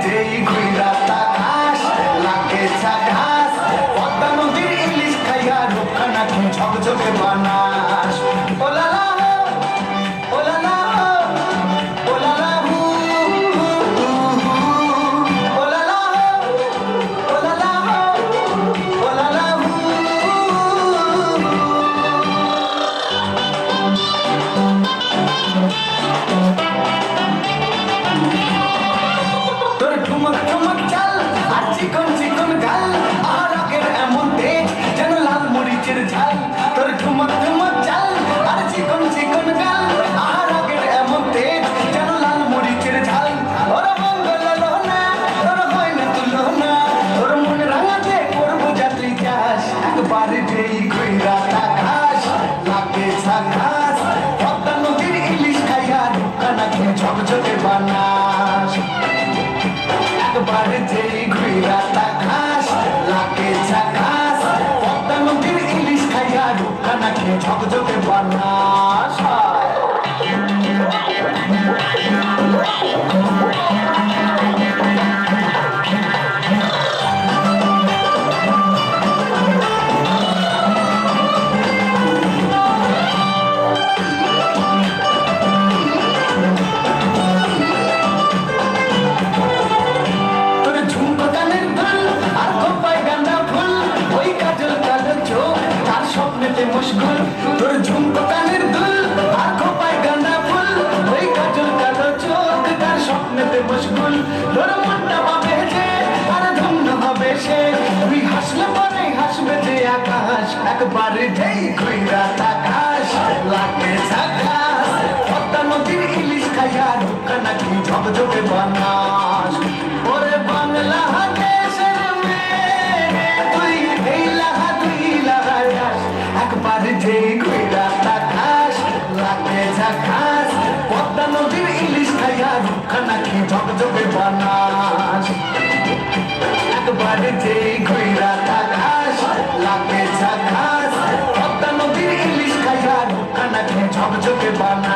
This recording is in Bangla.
যেই ঘুইরা তাকাস লাগে ঝাকাস পদ্মা নদীর ইলিশ খাইয়া রক্ষা নাকি ঝকঝকে বানাস ওলালা ওলালা ওলালা হু ওলালা ওলালা ওলালা হু তোর ঠুমক ঠুমক চাল আর চিকন চিকন গাল আর আগের এমন তেজ যেন লাল মরিচের ঝাল তোর ঠুমক ঠুমক চাল আর চিকন চিকন গাল আর আগের এমন তেজ যেন লাল মরিচের ঝাল ওরা মঙ্গল না তোর হয় না তুলো না তোর মন রাঙাতে করবো যাত্রী চাষ একবার যেই ঘুইরা তাকাস লাগে ঝাকাস পদ্মা নদীর ইলিশ খাইয়া রক্ষা নাকি ঝকঝকে বানাস একবার যেই ঘুইরা তাকাস লাগে ঝাকাস পদ্মা নদীর ইলিশ খাইয়া রক্ষা নাকি ঝকঝকে বানাস তোর ঝুমকো কানের দুল আর খোপায় গাঁদা ফুল ওই কাজল কালো চোখ তার স্বপ্নেতে মুশকুল তোর ঝুমকো কানের দুল আর খোপায় গাঁদা ফুল ওই কাজল কালো চোখ তার স্বপ্নেতে মুশকুল তোর মনটা পাবে যে আর ধন্য হবে সে তুই হাসলে পরে হাসবে যে আকাশ একবার যেই ঘুইরা তাকাস লাগে ঝাকাস পদ্মা নদীর ইলিশ খাইয়া রক্ষা নাকি ঝকঝকে বানাস ওরে বাংলা দেশের মেয়ে তুই এই লাহা তুই লাগাস একবার যেই ঘুইরা তাকাস লাগে ঝাকাস পদ্মা নদীর ইলিশ খাইয়া রক্ষা নাকি ঝকঝকে বানাস একবার যেই ঘুইরা তাকাস লাগে ঝাকাস পদ্মা নদীর ইলিশ খাইয়া রক্ষা নাকি ঝকঝকে বানাস